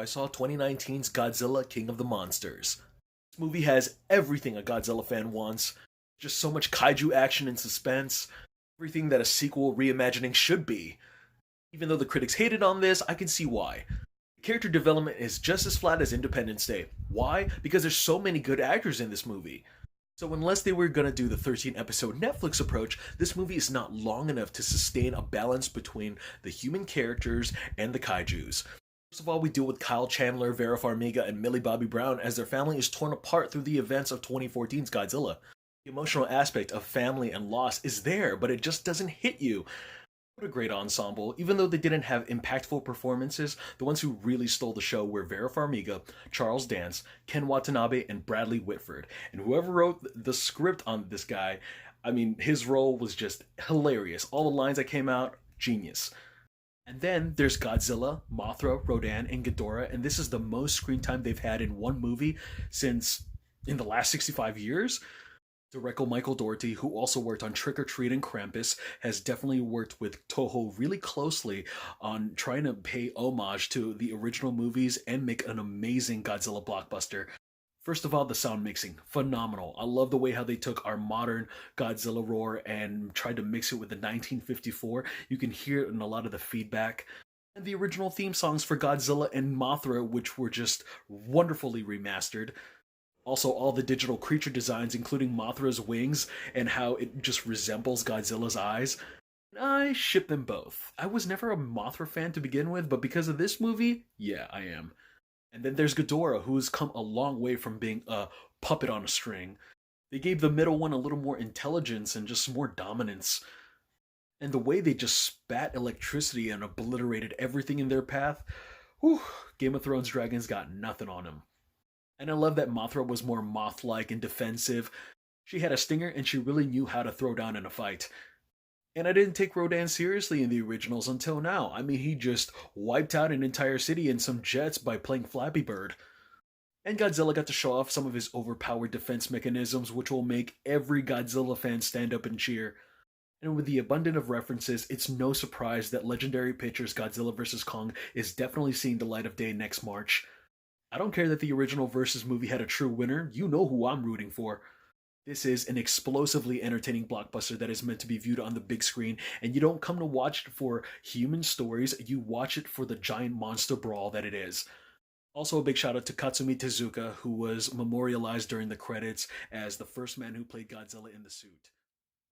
I saw 2019's Godzilla King of the Monsters. This movie has everything a Godzilla fan wants. Just so much kaiju action and suspense. Everything that a sequel reimagining should be. Even though the critics hated on this, I can see why. The character development is just as flat as Independence Day. Why? Because there's so many good actors in this movie. So unless they were gonna do the 13 episode Netflix approach, this movie is not long enough to sustain a balance between the human characters and the kaijus. First of all, we deal with Kyle Chandler, Vera Farmiga, and Millie Bobby Brown as their family is torn apart through the events of 2014's Godzilla. The emotional aspect of family and loss is there, but it just doesn't hit you. What a great ensemble. Even though they didn't have impactful performances, the ones who really stole the show were Vera Farmiga, Charles Dance, Ken Watanabe, and Bradley Whitford. And whoever wrote the script on this guy, I mean, his role was just hilarious. All the lines that came out, genius. And then there's Godzilla, Mothra, Rodan, and Ghidorah, and this is the most screen time they've had in one movie since in the last 65 years. Director Michael Dougherty, who also worked on Trick or Treat and Krampus, has definitely worked with Toho really closely on trying to pay homage to the original movies and make an amazing Godzilla blockbuster. First of all, the sound mixing, phenomenal. I love the way how they took our modern Godzilla roar and tried to mix it with the 1954. You can hear it in a lot of the feedback. And the original theme songs for Godzilla and Mothra, which were just wonderfully remastered. Also, all the digital creature designs, including Mothra's wings and how it just resembles Godzilla's eyes. I ship them both. I was never a Mothra fan to begin with, but because of this movie, yeah, I am. And then there's Ghidorah, who has come a long way from being a puppet on a string. They gave the middle one a little more intelligence and just more dominance. And the way they just spat electricity and obliterated everything in their path, whew, Game of Thrones dragons got nothing on him. And I love that Mothra was more moth-like and defensive. She had a stinger and she really knew how to throw down in a fight. And I didn't take Rodan seriously in the originals until now. I mean, he just wiped out an entire city in some jets by playing Flappy Bird. And Godzilla got to show off some of his overpowered defense mechanisms, which will make every Godzilla fan stand up and cheer. And with the abundance of references, it's no surprise that Legendary Pictures' Godzilla vs. Kong is definitely seeing the light of day next March. I don't care that the original Versus movie had a true winner, you know who I'm rooting for. This is an explosively entertaining blockbuster that is meant to be viewed on the big screen, and you don't come to watch it for human stories, you watch it for the giant monster brawl that it is. Also a big shout out to Katsumi Tezuka, who was memorialized during the credits as the first man who played Godzilla in the suit.